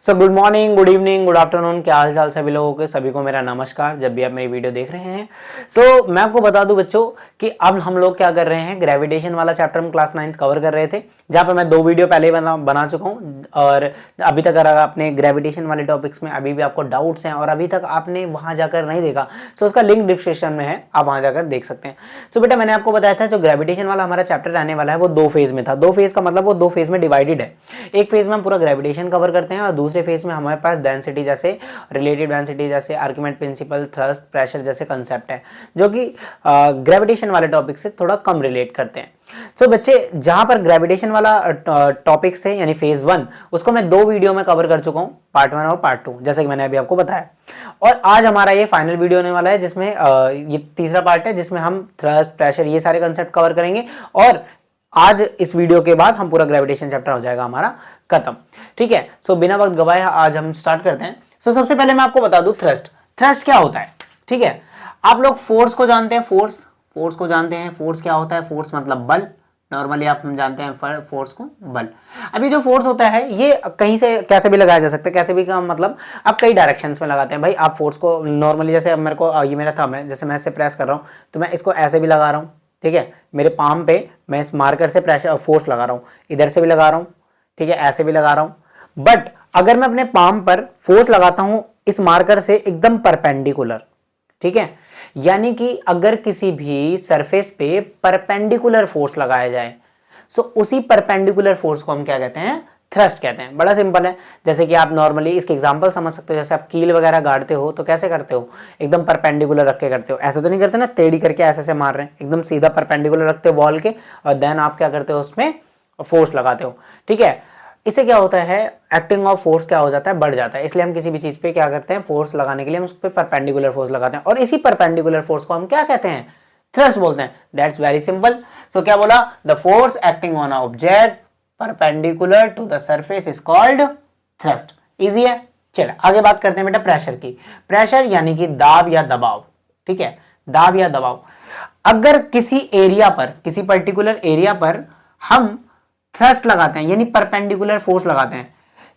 So good morning, good evening, good afternoon, क्या हाल चाल सभी लोगों के। सभी को मेरा नमस्कार जब भी आप मेरी वीडियो देख रहे हैं। मैं आपको बता दूं बच्चों कि अब हम लोग क्या कर रहे हैं, ग्रेविटेशन वाला चैप्टर हम क्लास 9th कवर कर रहे थे, जहां पर मैं 2 वीडियो पहले ही बना चुका हूं। और अभी तक अगर आपने ग्रेविटेशन वाले टॉपिक्स में अभी भी आपको डाउट्स हैं और अभी तक आपने वहां जाकर नहीं देखा, उसका लिंक डिस्क्रिप्शन में है, आप वहां जाकर देख सकते हैं। बेटा मैंने आपको बताया था जो ग्रेविटेशन वाला हमारा चैप्टर रहने वाला है वो 2 फेज में था। 2 फेज का मतलब वो 2 फेज में डिवाइडेड है। एक फेज में हम पूरा ग्रेविटेशन कवर करते हैं और दूसरे फेज में हमारे पास डेंसिटी जैसे रिलेटिव डेंसिटी जैसे आर्किमेड प्रिंसिपल, थ्रस्ट, प्रेशर जैसे कंसेप्ट है जो कि ग्रेविटेशन वाले टॉपिक से थोड़ा कम रिलेट करते हैं। बच्चे जहां पर ग्रेविटेशन वाला टॉपिक्स थे यानी फेज 1, उसको मैं 2 वीडियो में कवर कर चुका हूं, पार्ट 1 और पार्ट 2, जैसे कि मैंने अभी आपको बताया। और आज हमारा ये फाइनल वीडियो होने वाला है जिसमें ये तीसरा पार्ट है जिसमें हम थ्रस्ट, प्रेशर ये सारे कंसेप्ट कवर करेंगे। और आज इस वीडियो के बाद हम पूरा ग्रेविटेशन चैप्टर हो जाएगा हमारा खत्म। ठीक है, बिना वक्त गवाए आज हम स्टार्ट करते हैं। सबसे पहले मैं आपको बता दूं थ्रस्ट क्या होता है। ठीक है, आप लोग फोर्स को जानते हैं, फोर्स को जानते हैं। फोर्स क्या होता है? फोर्स मतलब बल। नॉर्मली आप हम जानते हैं फोर्स को बल। अभी जो फोर्स होता है ये कहीं से कैसे भी लगाया जा सकता है। कैसे भी का मतलब आप कई डायरेक्शंस में लगाते हैं भाई। आप फोर्स को नॉर्मली जैसे अब मेरे को ये मेरा थंब है, जैसे मैं इससे प्रेस कर रहा हूँ तो मैं इसको ऐसे भी लगा रहा हूँ। ठीक है, मेरे पाम पे मैं इस मार्कर से प्रेशर फोर्स लगा रहा हूँ, इधर से भी लगा रहा हूँ, ठीक है, ऐसे भी लगा रहा हूँ। बट अगर मैं अपने पाम पर फोर्स लगाता हूं इस मार्कर से एकदम परपेंडिकुलर, ठीक है, यानी कि अगर किसी भी सरफेस पे परपेंडिकुलर फोर्स लगाया जाए उसी परपेंडिकुलर फोर्स को हम क्या कहते हैं? थ्रस्ट कहते हैं। बड़ा सिंपल है, जैसे कि आप नॉर्मली इसके एग्जांपल समझ सकते हो। जैसे आप कील वगैरह गाड़ते हो तो कैसे करते हो? एकदम परपेंडिकुलर रख के करते हो, ऐसे तो नहीं करते ना टेढ़ी करके ऐसे से मार रहे हैं, एकदम सीधा परपेंडिकुलर रखते हो वॉल के और देन आप क्या करते हो? उसमें फोर्स लगाते हो। ठीक है, इससे क्या होता है? एक्टिंग ऑफ फोर्स क्या हो जाता है? बढ़ जाता है। इसलिए हम किसी भी चीज पे क्या करते हैं? फोर्स लगाने के लिए हम उस पर परपेंडिकुलर फोर्स लगाते हैं और इसी परपेंडिकुलर फोर्स को हम क्या कहते हैं? थ्रस्ट बोलते हैं। That's very simple. क्या बोला? The force acting on a object perpendicular to the surface is called thrust. Easy है। चलो आगे बात करते हैं बेटा प्रेशर की। प्रेशर यानी कि दाब या दबाव। ठीक है, दाब या दबाव। अगर किसी एरिया पर, किसी पर्टिकुलर एरिया पर हम थ्रस्ट लगाते हैं यानी परपेंडिकुलर फोर्स लगाते हैं,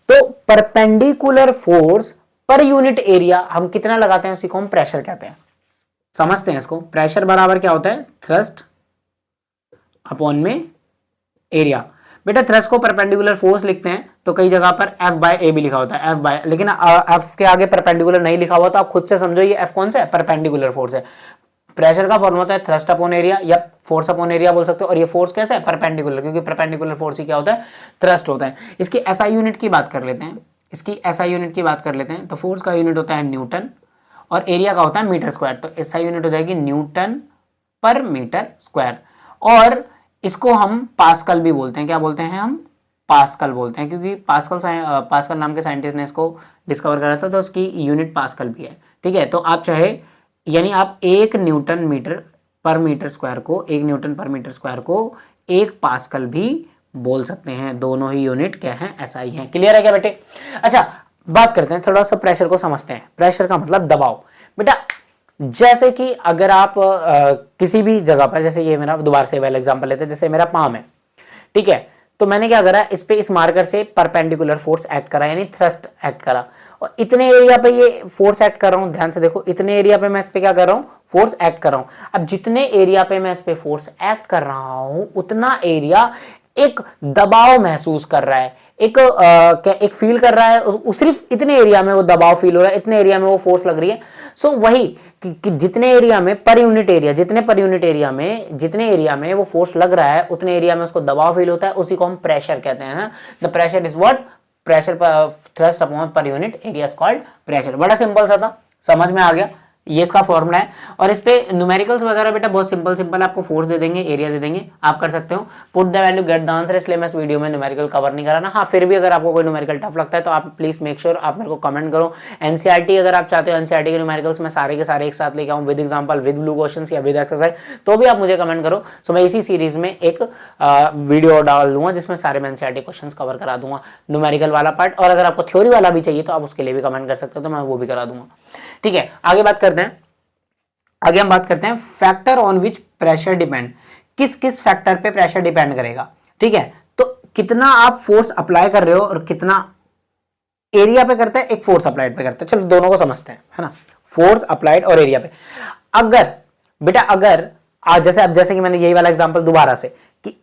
तो perpendicular force per unit area हम कितना लगाते हैं उसी को हम प्रेशर कहते हैं। समझते हैं इसको? प्रेशर बराबर क्या होता है? थ्रस्ट अपॉन में एरिया। बेटा थ्रस्ट को परपेंडिकुलर फोर्स लिखते हैं तो कई जगह पर F बाय ए भी लिखा होता है, F बाय, लेकिन F के आगे परपेंडिकुलर नहीं लिखा हुआ तो आप खुद से समझो ये F कौन सा है? परपेंडिकुलर फोर्स है। प्रेशर का फॉर्म होता है थ्रस्ट अपॉन एरिया या फोर्स अपॉन एरिया बोल सकते हो। और ये फोर्स कैसा है? परपेंडिकुलर, क्योंकि परपेंडिकुलर फोर्स ही क्या होता है? थ्रस्ट होता है। इसकी एसआई यूनिट की बात कर लेते हैं। इसकी एसआई यूनिट की बात कर लेते हैं तो फोर्स का यूनिट होता है न्यूटन और एरिया का होता है मीटर स्क्वायर। तो एसआई यूनिट हो जाएगी न्यूटन पर मीटर स्क्वायर। और इसको हम पास्कल भी बोलते हैं। क्या बोलते हैं हम? पास्कल बोलते हैं, क्योंकि पास्कल नाम के साइंटिस्ट ने इसको डिस्कवर करा था तो उसकी यूनिट पास्कल भी है। ठीक है, तो आप चाहे यानी आप 1 न्यूटन मीटर पर मीटर स्क्वायर को, 1 न्यूटन पर मीटर स्क्वायर को 1 पास्कल भी बोल सकते हैं। दोनों ही यूनिट क्या है? एसआई हैं। क्लियर है क्या बेटे? अच्छा बात करते हैं, थोड़ा सा प्रेशर को समझते हैं। प्रेशर का मतलब दबाव। बेटा जैसे कि अगर आप किसी भी जगह पर, जैसे ये मेरा, दोबारा से वाला एग्जांपल लेते हैं, जैसे मेरा पाम है, ठीक है, तो मैंने क्या करा? इस पे इस मार्कर से परपेंडिकुलर फोर्स एक्ट करा यानी थ्रस्ट एक्ट करा और इतने एरिया पे ये फोर्स एक्ट कर रहा हूं। ध्यान से देखो, इतने एरिया पे मैं इस पे क्या कर रहा हूं? फोर्स एक्ट कर रहा हूं। अब जितने एरिया पे मैं इस पे फोर्स एक्ट कर रहा हूं उतना एरिया एक दबाव महसूस कर रहा है, एक फील कर रहा है। सिर्फ इतने एरिया में वो दबाव फील हो रहा है, इतने एरिया में वो फोर्स लग रही है। वही कि जितने एरिया में पर यूनिट एरिया, जितने एरिया में वो फोर्स लग रहा है उतने एरिया में उसको दबाव फील होता है, उसी को हम प्रेशर कहते हैं। The pressure is what? Pressure thrust upon per unit area is called pressure. बड़ा सिंपल सा था, समझ में आ गया? ये इसका फॉर्मूला है। और इस पे न्यूमेरिकल्स वगैरह बेटा बहुत सिंपल आपको फोर्स दे देंगे, एरिया दे देंगे, आप कर सकते हो। Put the value get the answer. इसलिए मैं इस वीडियो में न्यूमेरिकल कवर नहीं कराना। हाँ, फिर भी अगर आपको कोई न्यूमेरिकल टफ लगता है तो आप प्लीज मेक श्योर आप मेरे को कमेंट करो। एनसीईआरटी अगर आप चाहते हो एनसीईआरटी के न्यूमेरिकल्स मैं सारे के सारे एक साथ लेके आऊँ with example, with blue questions या विद एक्सरसाइज, तो भी आप मुझे कमेंट करो। मैं इसी सीरीज में एक वीडियो डाल दूंगा जिसमें सारे मैं एनसीईआरटी क्वेश्चन कवर करा दूंगा, न्यूमेरिकल वाला पार्ट। और अगर आपको थ्योरी वाला भी चाहिए तो आप उसके लिए भी कमेंट कर सकते हो, तो मैं वो भी करा दूंगा। ठीक है, आगे हम बात करते हैं factor on which pressure depend. किस किस फैक्टर पे प्रेशर डिपेंड करेगा? ठीक है, तो कितना आप फोर्स अप्लाई कर रहे हो और कितना एरिया पे करता है, एक फोर्स अप्लाइड पे करता है। चलो दोनों को समझते हैं, है ना, फोर्स अप्लाइड और एरिया पे। अगर बेटा अगर जैसे अब जैसे कि मैंने यही वाला एग्जांपल दोबारा से कि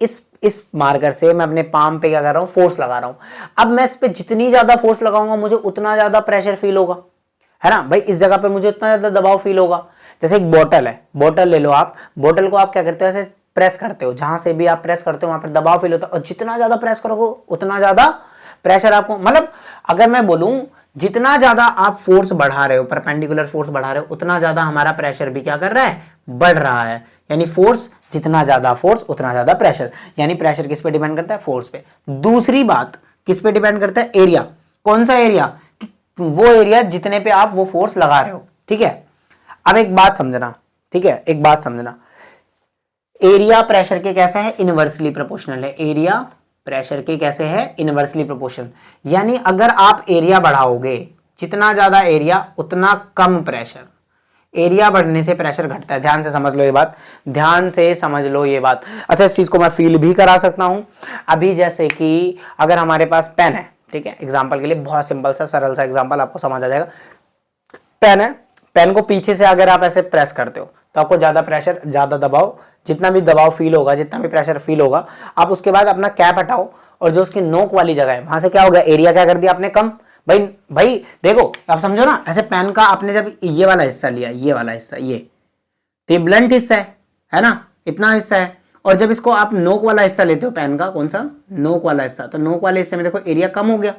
इस मार्कर से मैं अपने पाम पे क्या कर रहा हूं, फोर्स लगा रहा हूं। अब मैं इस पे जितनी ज्यादा फोर्स लगाऊंगा मुझे उतना ज्यादा प्रेशर फील होगा, है ना भाई, इस जगह पे मुझे उतना ज्यादा दबाव फील होगा। जैसे एक बोतल है, बोतल ले लो आप, बोतल को आप क्या करते हो, ऐसे प्रेस करते हो, जहां से भी आप प्रेस करते हो वहां पर दबाव फील होता है, और जितना ज्यादा प्रेस करोगे उतना ज्यादा प्रेशर आपको, मतलब अगर मैं बोलूं जितना ज्यादा आप फोर्स बढ़ा रहे हो, परपेंडिकुलर फोर्स बढ़ा रहे हो, उतना ज्यादा हमारा प्रेशर भी क्या कर रहा है, बढ़ रहा है। यानी फोर्स जितना ज्यादा फोर्स उतना ज्यादा प्रेशर, यानी प्रेशर किस पे डिपेंड करता है, फोर्स पे। दूसरी बात किस पे डिपेंड करता है, एरिया। कौन सा एरिया, वो एरिया जितने पे आप वो फोर्स लगा रहे हो, ठीक है। अब एक बात समझना, ठीक है, एक बात समझना, एरिया प्रेशर के कैसा है, इनवर्सली प्रोपोर्शनल है। एरिया प्रेशर के कैसे है, इनवर्सली प्रोपोर्शनल। यानी अगर आप एरिया बढ़ाओगे, जितना ज्यादा एरिया उतना कम प्रेशर, एरिया बढ़ने से प्रेशर घटता है। ध्यान से समझ लो ये बात, ध्यान से समझ लो ये बात। अच्छा, इस चीज को मैं फील भी करा सकता हूं। अभी जैसे कि अगर हमारे पास पेन है, ठीक है, एग्जांपल के लिए बहुत सिंपल सा सरल सा एग्जांपल आपको समझ आ जाएगा। पेन है, पेन को पीछे से अगर आप ऐसे प्रेस करते हो तो आपको ज्यादा प्रेशर, ज्यादा दबाव, जितना भी दबाव फील होगा, जितना भी प्रेशर फील होगा, आप उसके बाद अपना कैप हटाओ और जो उसकी नोक वाली जगह है वहां से क्या हो गया, एरिया क्या कर दिया आपने, कम। भाई भाई देखो, आप समझो ना, ऐसे पेन का आपने जब ये वाला हिस्सा लिया, ये वाला हिस्सा, ये तो ये ब्लंट हिस्सा है ना, इतना हिस्सा है, और जब इसको आप नोक वाला हिस्सा लेते हो पेन का, कौन सा, नोक वाला हिस्सा, तो नोक वाले हिस्से में देखो एरिया कम हो गया,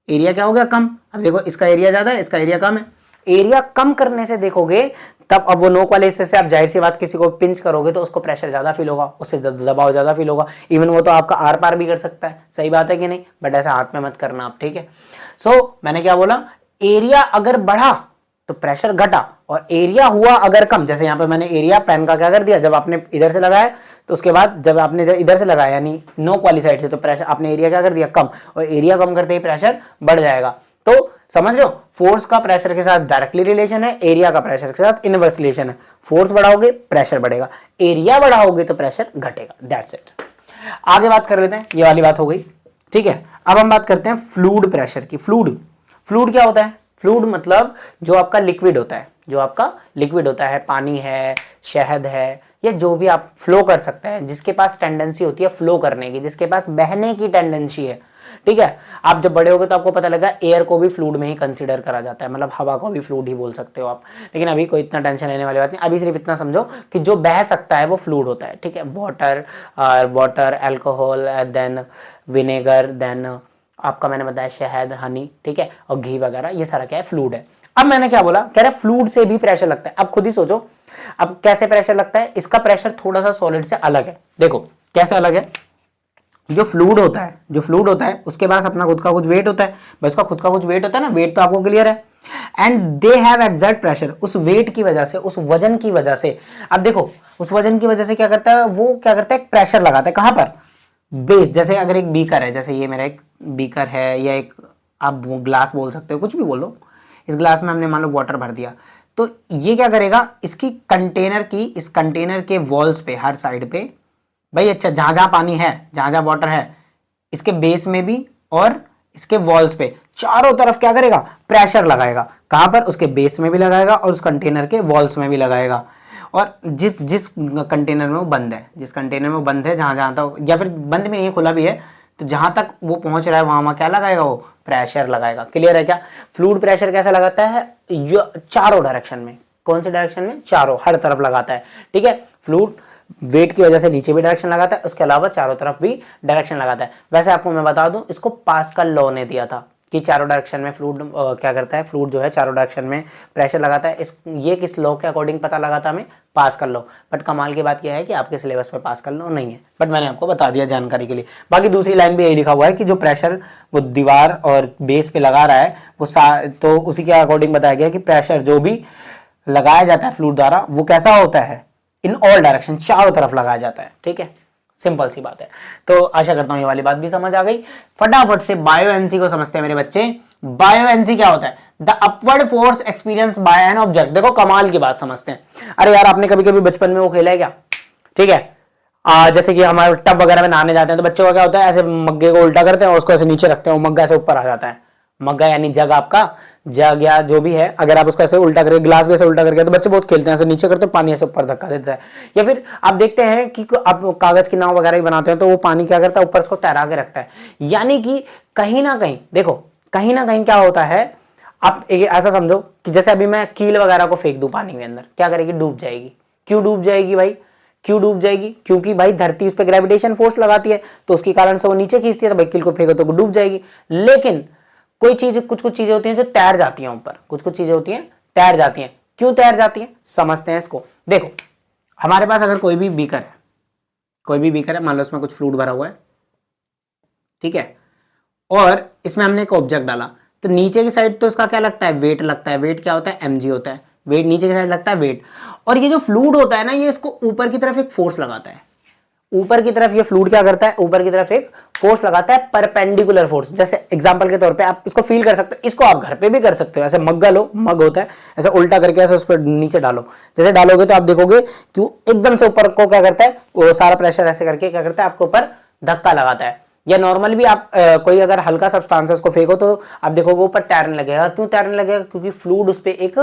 एरिया क्या हो गया, कम। अब देखो इसका एरिया ज्यादा है, इसका एरिया कम है। एरिया कम करने से देखोगे तब अब वो नोक वाले हिस्से से आप जाहिर सी बात किसी को पिंच करोगे तो उसको प्रेशर ज्यादा फील होगा, उससे दबाव ज्यादा फील होगा। इवन वो तो आपका आर पार भी कर सकता है, सही बात है कि नहीं, बट ऐसा हाथ में मत करना आप, ठीक है। सो मैंने क्या बोला, एरिया अगर बढ़ा तो प्रेशर घटा, और एरिया हुआ अगर कम, जैसे यहाँ पे मैंने एरिया पेन का क्या कर दिया, जब आपने इधर से लगाया तो उसके बाद जब आपने इधर से लगाया यानी नोक वाली साइड से, तो प्रेशर आपने एरिया क्या कर दिया, कम, और एरिया कम करते ही प्रेशर बढ़ जाएगा। तो समझ लो, फोर्स का प्रेशर के साथ डायरेक्टली रिलेशन है, एरिया का प्रेशर के साथ इनवर्स रिलेशन है। फोर्स बढ़ाओगे प्रेशर बढ़ेगा, एरिया बढ़ाओगे तो प्रेशर घटेगा, दैट्स इट। आगे बात कर लेते हैं, ये वाली बात हो गई, ठीक है। अब हम बात करते हैं फ्लूइड प्रेशर की। फ्लूइड क्या होता है, फ्लूइड मतलब जो आपका लिक्विड होता है, जो आपका लिक्विड होता है, पानी है, शहद है, या जो भी आप फ्लो कर सकते हैं, जिसके पास टेंडेंसी होती है फ्लो करने की, जिसके पास बहने की टेंडेंसी है, ठीक है। आप जब बड़े हो गए तो आपको पता लगा एयर को भी फ्लूइड में ही कंसीडर करा जाता है, मतलब हवा को भी फ्लूइड ही बोल सकते हो आप, लेकिन अभी कोई इतना टेंशन लेने वाली बात नहीं। अभी सिर्फ इतना समझो कि जो बह सकता है वो फ्लूइड होता है, ठीक है। Water, alcohol, then vinegar, then आपका मैंने बताया शहद, हनी, ठीक है, और घी वगैरह, ये सारा क्या है, फ्लूइड है। अब मैंने क्या बोला, कह रहा फ्लूइड से भी प्रेशर लगता है। अब खुद ही सोचो, अब कैसे प्रेशर लगता है, इसका प्रेशर थोड़ा सा सॉलिड से अलग है। देखो कैसे अलग है, जो फ्लूइड होता है उसके पास अपना खुद का कुछ वेट होता है, बस उसका खुद का कुछ वेट होता है ना, वेट तो आपको क्लियर है, and they have exert pressure. उस वेट की वजह से, उस वजन की वजह से, अब देखो उस वजन की वजह से क्या करता है, वो क्या करता है, प्रेशर लगाता है, कहां पर, बेस। जैसे अगर एक बीकर है, जैसे ये मेरा एक बीकर है, या एक आप ग्लास बोल सकते हो, कुछ भी बोलो, इस ग्लास में हमने मान लो वाटर भर दिया, तो ये क्या करेगा, इसकी कंटेनर की, इस कंटेनर के वॉल्स पे, हर साइड पे भाई, अच्छा जहां जहां पानी है, जहां जहां वाटर है, इसके बेस में भी और इसके वॉल्स पे चारों तरफ क्या करेगा, प्रेशर लगाएगा। कहां पर, उसके बेस में भी लगाएगा और उस कंटेनर के वॉल्स में भी लगाएगा। और जिस जिस कंटेनर में वो बंद है, जिस कंटेनर में वो बंद है, जहां जहां तक, या फिर बंद भी नहीं है, खुला भी है, तो जहां तक वो पहुंच रहा है वहां क्या लगाएगा, वो प्रेशर लगाएगा। क्लियर है क्या। फ्लूइड प्रेशर कैसा लगाता है, चारों डायरेक्शन में। कौन से डायरेक्शन में, चारों, हर तरफ लगाता है, ठीक है। फ्लूइड वेट की वजह से नीचे भी डायरेक्शन लगाता है, उसके अलावा चारों तरफ भी डायरेक्शन लगाता है। वैसे आपको मैं बता दूं, इसको पास्कल लॉ ने दिया था कि चारों डायरेक्शन में फ्लूइड क्या करता है, फ्लूइड जो है चारों डायरेक्शन में प्रेशर लगाता है। ये किस लॉ के अकॉर्डिंग पता लगा था हमें, पास्कल लॉ। बट कमाल की बात यह है कि आपके सिलेबस में पास्कल लॉ नहीं है, बट मैंने आपको बता दिया जानकारी के लिए। बाकी दूसरी लाइन भी यही लिखा हुआ है कि जो प्रेशर वो दीवार और बेस पे लगा रहा है वो तो उसी के अकॉर्डिंग बताया गया कि प्रेशर जो भी लगाया जाता है फ्लूइड द्वारा वो कैसा होता है, इन ऑल डायरेक्शन, चारों तरफ लगाया जाता है, ठीक है। सिंपल सी बात है। तो आशा करता हूं ये वाली बात भी समझ आ गई। फटाफट से बायो एनसी को समझते हैं मेरे बच्चे। बायो एनसी क्या होता है, the upward force experience by an object. देखो कमाल की बात समझते हैं। अरे यार आपने कभी कभी बचपन में वो खेला है क्या, ठीक है, जैसे कि हमारे टब वगैरह में नहाने जाते हैं तो बच्चों का क्या होता है, ऐसे मग्गे को उल्टा करते हैं और उसको ऐसे नीचे रखते हैं, वो मग्गा से ऊपर आ जाता है, मग्गा यानी जग, आपका जग या जो भी है, अगर आप उसको ऐसे उल्टा करके, ग्लास भी ऐसे उल्टा करके, तो बच्चे बहुत खेलते हैं, ऐसे नीचे करते हैं, पानी ऐसे ऊपर धक्का देता है। या फिर आप देखते हैं कि आप कागज की नाव वगैरह भी बनाते हैं, तो वो पानी क्या करता है, ऊपर उसको तैरा के रखता है। यानी कि कहीं ना कहीं देखो, कहीं ना कहीं क्या होता है, आप ऐसा समझो कि जैसे अभी मैं कील वगैरह को फेंक दूं पानी के अंदर, क्या करेगी, डूब जाएगी। क्यों डूब जाएगी भाई, क्यों डूब जाएगी, क्योंकि भाई धरती उस पर ग्रेविटेशन फोर्स लगाती है, तो उसके कारण से वो नीचे खींचती है, तो भाई कील को फेंको तो वो डूब जाएगी। लेकिन कोई चीज, कुछ कुछ चीजें होती हैं जो तैर जाती हैं ऊपर, कुछ कुछ चीजें होती हैं तैर जाती हैं। क्यों तैर जाती हैं, समझते हैं इसको। देखो, हमारे पास अगर कोई भी बीकर है, कोई भी बीकर है, मान लो उसमें कुछ फ्लूइड भरा हुआ है, ठीक है, और इसमें हमने एक ऑब्जेक्ट डाला, तो नीचे की साइड तो इसका क्या लगता है, वेट लगता है। वेट क्या होता है, mg होता है, वेट नीचे की साइड लगता है वेट। और ये जो फ्लूइड होता है ना, ये इसको ऊपर की तरफ एक फोर्स लगाता है, ऊपर की तरफ ये फ्लूइड क्या करता है, ऊपर की तरफ एक फोर्स लगाता है, परपेंडिकुलर फोर्स। जैसे एग्जांपल के तौर पे आप इसको फील कर सकते हो, इसको आप घर पे भी कर सकते हो। ऐसे मग्गा लो, मग होता है, ऐसे उल्टा करके ऐसे उस पर नीचे डालो, जैसे डालोगे तो आप देखोगे कि वो एकदम से ऊपर को क्या करता है, वो सारा प्रेशर ऐसे करके क्या करता है, आपके ऊपर धक्का लगाता है। या नॉर्मल भी आप कोई अगर हल्का सब्सटेंस उसको फेंको तो आप देखोगे ऊपर तैरने लगेगा। क्यों तैरने लगेगा, क्योंकि फ्लूइड उस पर एक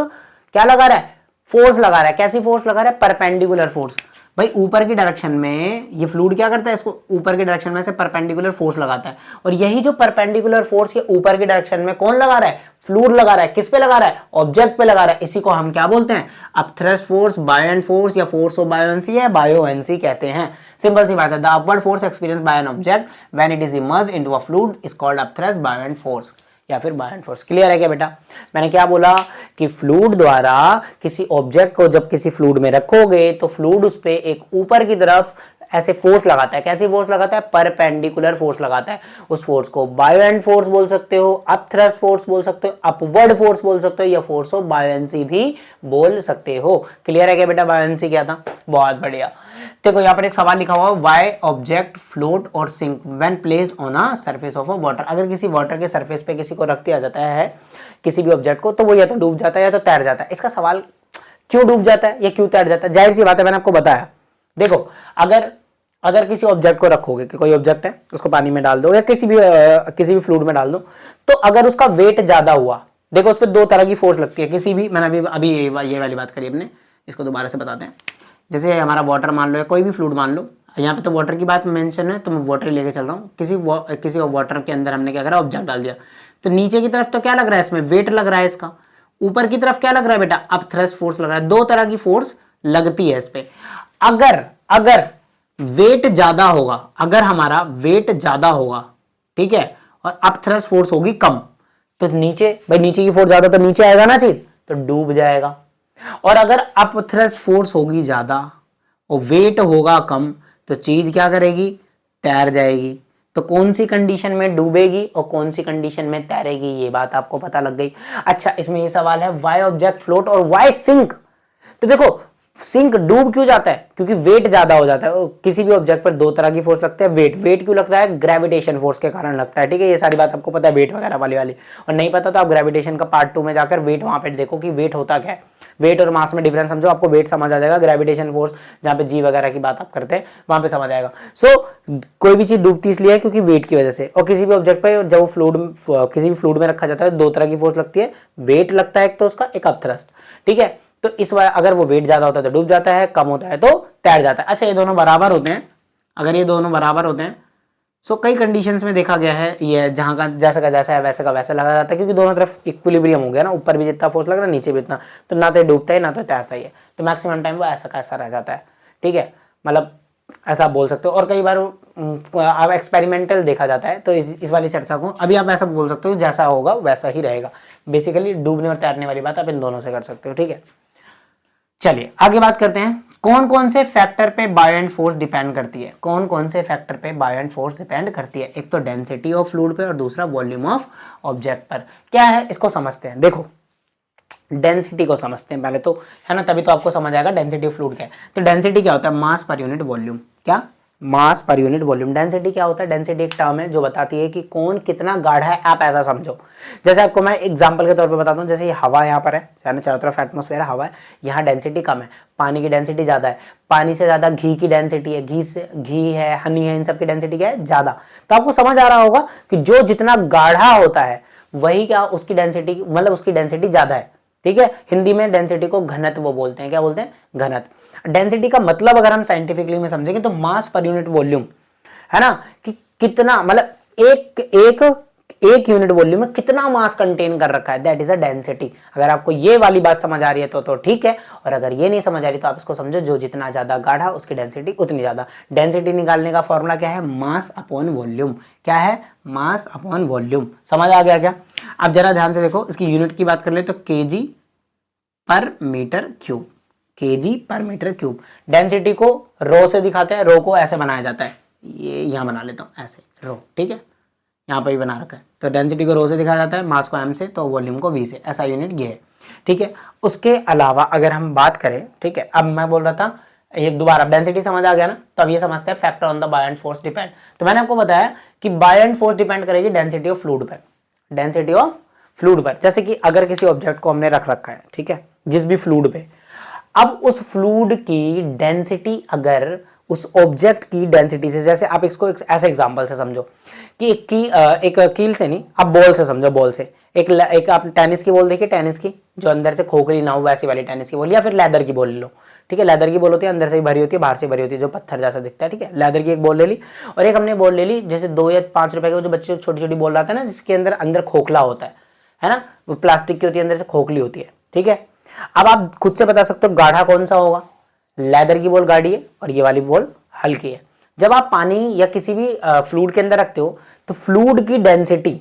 क्या लगा रहा है, फोर्स लगा रहा है। कैसी फोर्स लगा रहा है, परपेंडिकुलर फोर्स। भाई ऊपर की डायरेक्शन में ये फ्लूइड क्या करता है, इसको ऊपर की डायरेक्शन में से परपेंडिकुलर फोर्स लगाता है। और यही जो परपेंडिकुलर फोर्स ये ऊपर की डायरेक्शन में कौन लगा रहा है, फ्लूइड लगा रहा है। किस पे लगा रहा है, ऑब्जेक्ट पे लगा रहा है। इसी को हम क्या बोलते हैं, अपथ्रस्ट फोर्स, बायोएंट फोर्स, या फोर्स ऑफ बायोएंसी या बायोएंसी कहते हैं। सिंपल सी बात है, the upward force experienced by an object when it is immersed into a fluid is called upthrust buoyant force या फिर बायोएंट फोर्स। क्लियर है क्या बेटा, मैंने क्या बोला कि फ्लूइड द्वारा किसी ऑब्जेक्ट को जब किसी फ्लूइड में रखोगे तो फ्लूइड उस पे एक ऊपर की तरफ ऐसे फोर्स लगाता है। कैसी फोर्स लगाता है, परपेंडिकुलर फोर्स लगाता है। उस फोर्स को बायोएंट फोर्स बोल सकते हो, अपथ्रस्ट फोर्स बोल सकते हो, अपवर्ड फोर्स बोल सकते हो, या फोर्स ऑफ बायोएंसी भी बोल सकते हो। क्लियर है क्या बेटा, बायोएंसी क्या था, बहुत बढ़िया। देखो यहाँ पर एक सवाल लिखा हुआ है, व्हाई ऑब्जेक्ट फ्लोट और sink when placed on a surface of a water. अगर किसी वाटर के सरफेस पे किसी को रख दिया जाता है, किसी भी ऑब्जेक्ट को, तो वो या तो डूब जाता है या तो तैर जाता है। इसका सवाल, क्यों डूब जाता है या क्यों तैर जाता है, जाहिर सी बात है, मैंने आपको बताया। देखो, अगर किसी ऑब्जेक्ट को रखोगे कि कोई ऑब्जेक्ट है, उसको पानी में डाल दो या किसी भी फ्लूइड में डाल दो, तो अगर उसका वेट ज्यादा हुआ, देखो उस पर दो तरह की फोर्स लगती है। किसी भी, मैंने अभी ये वाली बात करी अपने, इसको दोबारा से बताते हैं। जैसे हमारा वाटर मान लो या कोई भी फ्लूइड मान लो, यहाँ पे तो वाटर की बात मेंशन है तो मैं वाटर लेके चल रहा हूँ। किसी वाटर के अंदर हमने क्या करा, ऑब्जेक्ट डाल दिया, तो नीचे की तरफ तो क्या लग रहा है, इसमें वेट लग रहा है इसका। ऊपर की तरफ क्या लग रहा है बेटा, अपथ्रस्ट फोर्स लग रहा है। दो तरह की फोर्स लगती है इस पे। अगर वेट ज्यादा होगा, अगर हमारा वेट ज्यादा होगा, ठीक है, और अपथ्रस्ट फोर्स होगी कम, तो नीचे, भाई नीचे की फोर्स ज्यादा तो नीचे आएगा ना चीज, तो डूब जाएगा। और अगर अपथ्रस्ट फोर्स होगी ज्यादा और वेट होगा कम, तो चीज क्या करेगी, तैर जाएगी। तो कौन सी कंडीशन में डूबेगी और कौन सी कंडीशन में तैरेगी, ये बात आपको पता लग गई। अच्छा, इसमें ये सवाल है, व्हाई ऑब्जेक्ट फ्लोट और व्हाई सिंक। तो देखो, सिंक डूब क्यों जाता है, क्योंकि वेट ज्यादा हो जाता है। किसी भी ऑब्जेक्ट पर दो तरह की फोर्स लगते हैं। वेट क्यों लगता है, ग्रेविटेशन फोर्स के कारण लगता है, ठीक है। ये सारी बात आपको पता है, वेट वगैरह वाली। और नहीं पता तो आप ग्रेविटेशन का पार्ट 2 में जाकर वेट वहां पे देखो कि वेट होता क्या है। वेट और मास में डिफरेंस समझो, आपको वेट समझ आ जाएगा। ग्रेविटेशन फोर्स जहां पे जी वगैरह की बात आप करते हैं, वहां पे समझ आएगा। कोई भी चीज डूबती इसलिए है क्योंकि वेट की वजह से। और किसी भी ऑब्जेक्ट पे जब किसी भी फ्लूइड में रखा जाता है, दो तरह की फोर्स लगती है। वेट लगता है एक तो उसका, एक अपथ्रस्ट, ठीक है। तो इस बार अगर वो वेट ज्यादा होता है तो डूब जाता है, कम होता है तो तैर जाता है। अच्छा, ये दोनों बराबर होते हैं। अगर ये दोनों बराबर होते हैं, सो कई कंडीशंस में देखा गया है, ये जहां का जैसा का जैसा है वैसे का वैसा लगा जाता है, क्योंकि दोनों तरफ इक्विलिब्रियम हो गया ना, ऊपर भी जितना फोर्स लग रहा है नीचे भी इतना, तो ना तो डूबता है ना तो तैरता ही है। तो मैक्सिमम टाइम वो ऐसा का ऐसा रह जाता है, ठीक है, मतलब ऐसा आप बोल सकते हो। और कई बार आप एक्सपेरिमेंटल देखा जाता है, तो इस वाली चर्चा को अभी आप ऐसा बोल सकते हो, जैसा होगा वैसा ही रहेगा। बेसिकली डूबने और तैरने वाली बात आप इन दोनों से कर सकते हो, ठीक है। चलिए आगे बात करते हैं, कौन कौन से फैक्टर पे बायोएंट फोर्स डिपेंड करती है। कौन कौन से फैक्टर पे बायोएंट फोर्स डिपेंड करती है। एक तो डेंसिटी ऑफ फ्लूइड पे और दूसरा वॉल्यूम ऑफ ऑब्जेक्ट पर। क्या है, इसको समझते हैं। देखो, डेंसिटी को समझते हैं पहले तो, है ना, तभी तो आपको समझ आएगा डेंसिटी ऑफ फ्लूइड क्या है। तो डेंसिटी क्या होता है, मास पर यूनिट वॉल्यूम। क्या, मास पर यूनिट वॉल्यूम। डेंसिटी क्या होता है, डेंसिटी एक टर्म है जो बताती है कि कौन कितना गाढ़ा है। आप ऐसा समझो, जैसे आपको मैं एग्जांपल के तौर पे बताता हूँ, जैसे ये हवा यहाँ पर है, चारों तरफ एटमॉस्फेयर हवा है, यहाँ डेंसिटी कम है, पानी की डेंसिटी ज्यादा है, पानी से ज्यादा घी की डेंसिटी है, घी है, हनी है, इन सब की डेंसिटी क्या है, ज्यादा। तो आपको समझ आ रहा होगा कि जो जितना गाढ़ा होता है वही क्या उसकी डेंसिटी, मतलब उसकी डेंसिटी ज्यादा है। ठीक है, हिंदी में डेंसिटी को घनत्व वो बोलते हैं, क्या बोलते हैं? घनत्व। डेंसिटी का मतलब अगर हम साइंटिफिकली में समझेंगे तो मास पर यूनिट वॉल्यूम, है ना, कि कितना, मतलब एक एक एक यूनिट वॉल्यूम में कितना मास कंटेन कर रखा है, दैट इज अ डेंसिटी। अगर आपको ये वाली बात समझ आ रही है तो ठीक है, और अगर ये नहीं समझ आ रही तो आप इसको समझो, जो जितना ज्यादा गाढ़ा उसकी डेंसिटी उतनी ज्यादा। डेंसिटी निकालने का फॉर्मूला क्या है? Mass upon volume. क्या है? Mass upon volume. समझ आ गया क्या? अब जरा ध्यान से देखो, इसकी यूनिट की बात कर ले तो केजी पर मीटर क्यूब, केजी पर मीटर क्यूब। डेंसिटी को रो से दिखाते हैं, रो को ऐसे बनाया जाता है, ये यहां बना लेता हूं ऐसे, रो, ठीक है, यहाँ पर भी बना रखा है। तो डेंसिटी को रो से दिखाया जाता है, मास को एम से, तो वॉल्यूम को वी से, ऐसा यूनिट ये है। ठीक है, उसके अलावा अगर हम बात करें, ठीक है, अब मैं बोल रहा था ये दोबारा, डेंसिटी समझ आ गया ना, तो अब ये समझते हैं factor on the buoyant force depend. तो मैंने आपको बताया कि बाय एंड फोर्स डिपेंड करेगी डेंसिटी ऑफ फ्लूइड पर, डेंसिटी ऑफ फ्लूइड पर। जैसे कि अगर किसी ऑब्जेक्ट को हमने रख रखा है, ठीक है, जिस भी फ्लूइड पे, अब उस फ्लूइड की डेंसिटी, अगर उस ऑब्जेक्ट की डेंसिटी से, जैसे आप इसको ऐसे एग्जांपल से समझो कि एक कील से नहीं, आप बॉल से समझो, बॉल से एक आप टेनिस की बॉल देखिए, टेनिस की जो अंदर से खोखली ना हो वैसी वाली टेनिस की बॉल, या फिर लेदर की बॉल ले लो। ठीक है, लेदर की बॉल होती है, अंदर से ही भरी होती है, बाहर से भरी होती है, जो पत्थर जैसा दिखता है। ठीक है, लेदर की एक बॉल ले ली, और एक हमने बॉल ले ली जैसे 2 या 5 रुपए के जो बच्चे छोटी छोटी बॉल लाते हैं ना, जिसके अंदर खोखला होता है ना, वो प्लास्टिक की होती है, अंदर से खोखली होती है। ठीक है, अब आप खुद से बता सकते हो गाढ़ा कौन सा होगा? लेदर की बॉल गाढ़ी है और ये वाली बॉल हल्की है। जब आप पानी या किसी भी फ्लूइड के अंदर रखते हो तो फ्लूइड की डेंसिटी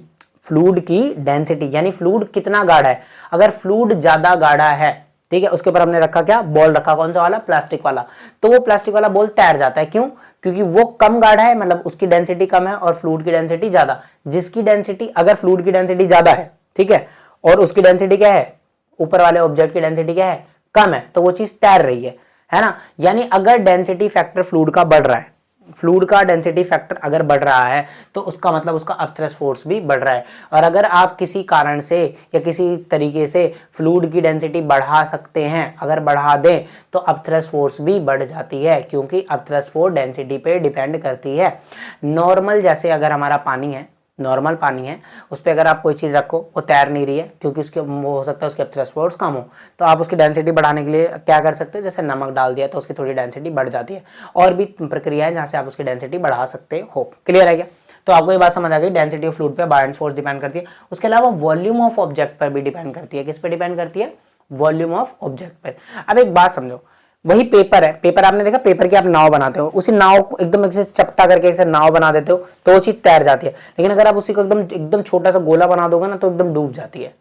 यानी फ्लूइड कितना गाढ़ा है, अगर फ्लूइड ज्यादा गाढ़ा है, ठीक है, उसके ऊपर हमने रखा क्या? बॉल रखा, कौन सा वाला? प्लास्टिक वाला, तो वो प्लास्टिक वाला बॉल तैर जाता है। क्यों? क्योंकि वो कम गाढ़ा है, मतलब उसकी डेंसिटी कम है और फ्लूइड की डेंसिटी ज्यादा। जिसकी डेंसिटी, अगर फ्लूइड की डेंसिटी ज्यादा है, ठीक है, और उसकी डेंसिटी क्या है? ऊपर वाले ऑब्जेक्ट की डेंसिटी क्या है? कम है, तो वो चीज तैर रही है ना। यानी अगर डेंसिटी फैक्टर फ्लूइड का बढ़ रहा है, फ्लूइड का डेंसिटी फैक्टर अगर बढ़ रहा है तो उसका मतलब उसका अपथ्रस्ट फोर्स भी बढ़ रहा है। और अगर आप किसी कारण से या किसी तरीके से फ्लूइड की डेंसिटी बढ़ा सकते हैं, अगर बढ़ा दें तो अपथ्रस्ट फोर्स भी बढ़ जाती है, क्योंकि अपथ्रस्ट फोर्स डेंसिटी पे डिपेंड करती है। नॉर्मल, जैसे अगर हमारा पानी है, नॉर्मल पानी है, उस पर अगर आप कोई चीज़ रखो वो तैर नहीं रही है, क्योंकि उसके वो हो सकता है उसके अपथ्रस्ट फोर्स कम हो, तो आप उसकी डेंसिटी बढ़ाने के लिए क्या कर सकते हो? जैसे नमक डाल दिया तो उसकी थोड़ी डेंसिटी बढ़ जाती है। और भी प्रक्रिया है जहाँ से आप उसकी डेंसिटी बढ़ा सकते हो। क्लियर है क्या? तो आपको ये बात समझ आ गई, डेंसिटी ऑफ फ्लूइड पे बाय एंड फोर्स डिपेंड करती है। उसके अलावा वॉल्यूम ऑफ ऑब्जेक्ट पर भी डिपेंड करती है। किस पे डिपेंड करती है? वॉल्यूम ऑफ ऑब्जेक्ट पर। अब एक बात समझो, वही पेपर है, पेपर आपने देखा, पेपर की आप नाव बनाते हो, उसी नाव को एकदम ऐसे चपटा करके ऐसे नाव बना देते हो तो वो चीज तैर जाती है। लेकिन अगर आप उसी को एकदम एकदम छोटा सा गोला बना दोगे ना तो एकदम डूब जाती है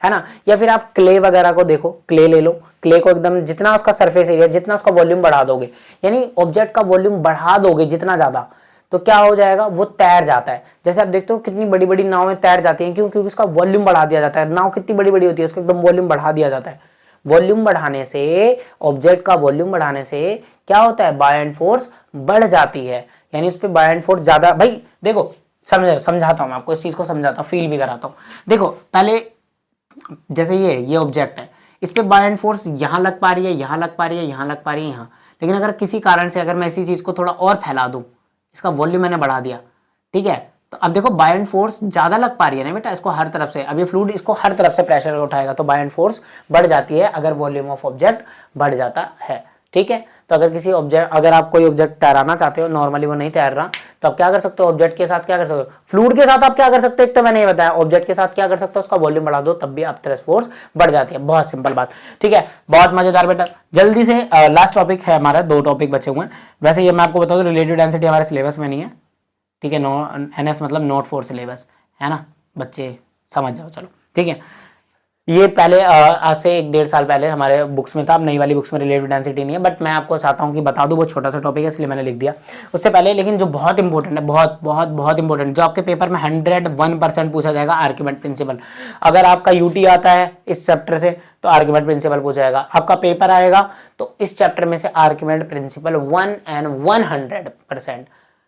ना। या फिर आप क्ले वगैरह को देखो, क्ले ले लो, क्ले को एकदम जितना उसका सरफेस एरिया, जितना उसका वॉल्यूम बढ़ा दोगे, यानी ऑब्जेक्ट का वॉल्यूम बढ़ा दोगे जितना ज्यादा, तो क्या हो जाएगा? वो तैर जाता है। जैसे आप देखते हो कितनी बड़ी बड़ी नावें तैर जाती हैं, क्यों? क्योंकि उसका वॉल्यूम बढ़ा दिया जाता है। नाव कितनी बड़ी बड़ी होती है, उसका एकदम वॉल्यूम बढ़ा दिया जाता है। वॉल्यूम बढ़ाने से, ऑब्जेक्ट का वॉल्यूम बढ़ाने से क्या होता है? बाय एंड फोर्स बढ़ जाती है, यानी उस पर बाय एंड फोर्स ज्यादा। भाई देखो, समझाता हूं मैं आपको, इस चीज को समझाता हूं, फील भी कराता हूं। देखो पहले, जैसे ये ऑब्जेक्ट है, इस पे बाय एंड फोर्स यहां लग पा रही है, यहां लग पा रही है, यहां लग पा रही है, यहां। लेकिन अगर किसी कारण से अगर मैं इसी चीज को थोड़ा और फैला दूं, इसका वॉल्यूम मैंने बढ़ा दिया, ठीक है, तो अब देखो बाय एंड फोर्स ज्यादा लग पा रही है ना बेटा, इसको हर तरफ से, अब ये फ्लूइड इसको हर तरफ से प्रेशर उठाएगा, तो बाय एंड फोर्स बढ़ जाती है अगर वॉल्यूम ऑफ ऑब्जेक्ट बढ़ जाता है। ठीक है, तो अगर किसी ऑब्जेक्ट, अगर आप कोई ऑब्जेक्ट तैराना चाहते हो, नॉर्मली वो नहीं तैर रहा, तो आप क्या कर सकते हो? ऑब्जेक्ट के साथ क्या कर सकते हो? फ्लूइड के साथ आप क्या कर सकते हो? एक तो मैंने ये बताया, ऑब्जेक्ट के साथ क्या कर सकते हो? उसका वॉल्यूम बढ़ा दो, तब भी अपथ्रस्ट फोर्स बढ़ जाती है। बहुत सिंपल बात। ठीक है, बहुत मजेदार बेटा। जल्दी से लास्ट टॉपिक है हमारा, 2 टॉपिक बचे हुए हैं। वैसे ये मैं आपको बता दूं, रिलेटिव डेंसिटी हमारे सिलेबस में नहीं है, ठीक है, NS मतलब नोट फॉर सिलेबस, है ना, बच्चे समझ जाओ। चलो ठीक है, ये पहले आज से 1-1.5 साल पहले हमारे बुक्स में था, अब नई वाली बुक्स में रिलेटिव डेंसिटी नहीं है, बट मैं आपको चाहता हूँ कि बता दूं, वो छोटा सा टॉपिक है इसलिए मैंने लिख दिया उससे पहले। लेकिन जो बहुत इंपॉर्टेंट है, बहुत बहुत बहुत इंपॉर्टेंट, जो आपके पेपर में 101% पूछा जाएगा, आर्ग्यूमेंट प्रिंसिपल। अगर आपका यूटी आता है इस चैप्टर से तो आर्ग्यूमेंट प्रिंसिपल पूछा जाएगा। आपका पेपर आएगा तो इस चैप्टर में से आर्ग्यूमेंट प्रिंसिपल 101%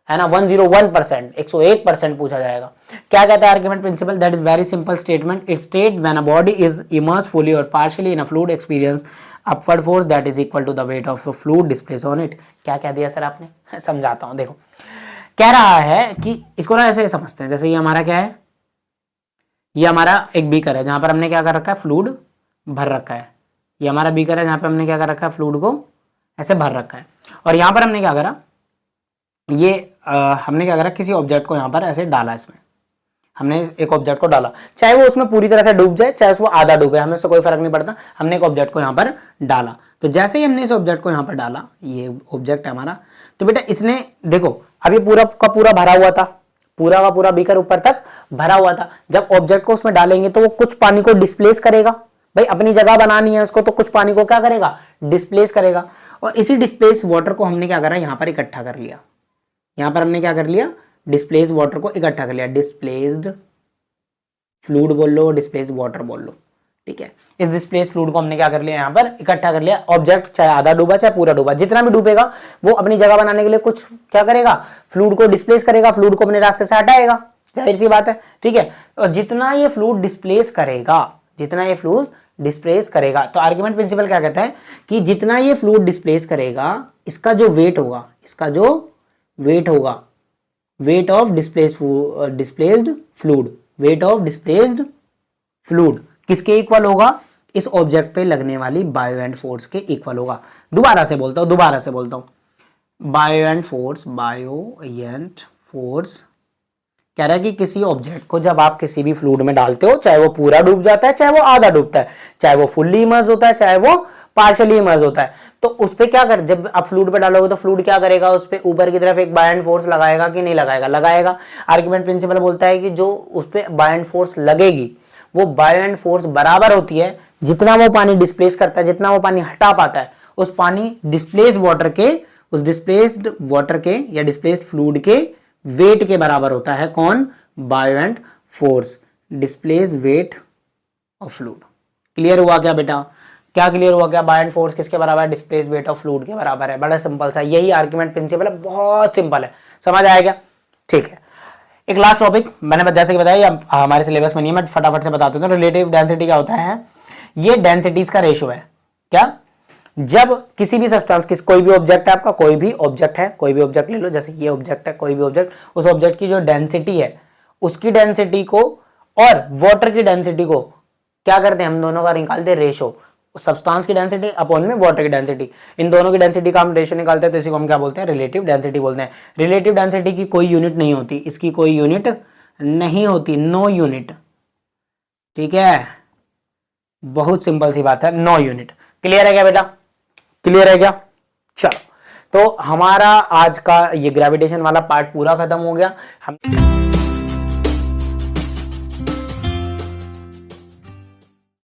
है ना, 101%, 101% पूछा जाएगा। क्या कहता है argument principle? That is very simple statement. It state when a body is immersed fully और partially in a fluid experience upward force that is equal to the weight of fluid displace on it. क्या कह दिया sir आपने? समझाता हूं। देखो, कह रहा है कि इसको ना ऐसे समझते हैं, जैसे ये हमारा क्या है, ये हमारा एक बीकर है जहां पर हमने क्या कर रखा है, फ्लूइड भर रखा है। ये हमारा बीकर है जहां पर हमने क्या कर रखा है, फ्लूइड को ऐसे भर रखा है। और यहाँ पर हमने क्या करा, ये हमने क्या करा, किसी ऑब्जेक्ट को यहाँ पर ऐसे डाला, इसमें हमने एक ऑब्जेक्ट को डाला, चाहे वो उसमें पूरी तरह से डूब जाए चाहे उसमें आधा डूबे, हमें उससे कोई फर्क नहीं पड़ता। हमने एक ऑब्जेक्ट को यहाँ पर डाला, तो जैसे ही हमने इस ऑब्जेक्ट को यहाँ पर डाला, ये ऑब्जेक्ट है हमारा, तो बेटा इसने देखो अभी पूरा का पूरा भरा हुआ था, पूरा का पूरा बीकर ऊपर तक भरा हुआ था। जब ऑब्जेक्ट को उसमें डालेंगे तो वो कुछ पानी को डिस्प्लेस करेगा, भाई अपनी जगह बनानी है उसको, तो कुछ पानी को क्या करेगा, डिस्प्लेस करेगा। और इसी डिस्प्लेस वाटर को हमने क्या करा, यहाँ पर इकट्ठा कर लिया। यहाँ पर हमने क्या कर लिया, डिस्प्लेस वाटर को इकट्ठा कर लिया। डिस्प्लेस्ड फ्लूइड बोल लो, डिस्प्लेस्ड वाटर बोल लो, ठीक है। इस डिस्प्लेस्ड फ्लूइड को हमने क्या कर लिया, यहाँ पर इकट्ठा कर लिया। ऑब्जेक्ट चाहे आधा डूबा चाहे पूरा डूबा, जितना भी डूबेगा वो अपनी जगह बनाने के लिए कुछ क्या करेगा, फ्लूइड को डिस्प्लेस करेगा, फ्लूइड को अपने रास्ते से हटाएगा, जाहिर सी बात है, ठीक है। और जितना ये फ्लूइड डिस्प्लेस करेगा, जितना ये फ्लूइड डिस्प्लेस करेगा, तो आर्गुमेंट प्रिंसिपल क्या कहता है कि जितना ये फ्लूइड डिस्प्लेस करेगा, इसका जो वेट होगा, इसका जो वेट होगा, weight of displaced fluid, weight of displaced fluid किसके इक्वल होगा, इस ऑब्जेक्ट पे लगने वाली बायो एंड फोर्स के इक्वल होगा। दोबारा से बोलता हूं, बायो एंड फोर्स कह रहा है कि किसी ऑब्जेक्ट को जब आप किसी भी फ्लूइड में डालते हो, चाहे वो पूरा डूब जाता है चाहे वो आधा डूबता है, चाहे वो फुल्ली इमर्ज होता है चाहे वो पार्शियली इमर्ज होता है, तो उस पे क्या कर, जब आप फ्लूइड पे डालोगे तो फ्लूइड क्या करेगा, उस पे ऊपर की तरफ एक बायो एंड फोर्स लगाएगा कि नहीं लगाएगा, लगाएगा। आर्गुमेंट प्रिंसिपल बोलता है कि जो उस पे बायो एंड फोर्स लगेगी वो बायो एंड फोर्स बराबर होती है जितना वो पानी डिस्प्लेस करता है, जितना वो पानी हटा पाता है, उस पानी डिस्प्लेस्ड वाटर के, उस डिस्प्लेस्ड वाटर के या डिस्प्लेस्ड फ्लूइड के वेट के बराबर होता है। कौन, bio and force, displaced wait of fluid. Clear हुआ क्या बेटा, क्या क्लियर हुआ क्या, बायो एंड फोर्स किसके बराबर है, डिस्प्लेस्ड वेट ऑफ फ्लूइड के बराबर है। बड़ा सिंपल सा, यही आर्गुमेंट प्रिंसिपल है, बहुत सिंपल है, समझ आएगा, ठीक है। एक लास्ट टॉपिक मैंने जैसे कि बताया हमारे सिलेबस में नहीं है, मैं फटाफट से बता देता हूं। रिलेटिव डेंसिटी क्या होता है, ये डेंसिटीज का रेशियो है। क्या, जब किसी भी सब्सटेंस, कोई भी ऑब्जेक्ट है आपका, कोई भी ऑब्जेक्ट है, कोई भी ऑब्जेक्ट ले लो, जैसे ये ऑब्जेक्ट है, कोई भी ऑब्जेक्ट, उस ऑब्जेक्ट की जो डेंसिटी है, उसकी डेंसिटी को और वाटर की डेंसिटी को क्या करते हैं, हम दोनों का निकालते हैं रेशियो, सब्सटेंस की डेंसिटी अपॉन में वाटर की डेंसिटी, इन दोनों की डेंसिटी का हम रेशियो निकालते हैं, तो इसी को हम क्या बोलते हैं, रिलेटिव डेंसिटी बोलते हैं। रिलेटिव डेंसिटी की कोई यूनिट नहीं होती, इसकी कोई यूनिट नहीं होती, नो यूनिट, ठीक है, बहुत सिंपल सी बात है, नो यूनिट। क्लियर है क्या बेटा, क्लियर है क्या, चलो, तो हमारा आज का ये ग्रेविटेशन वाला पार्ट पूरा खत्म हो गया। हम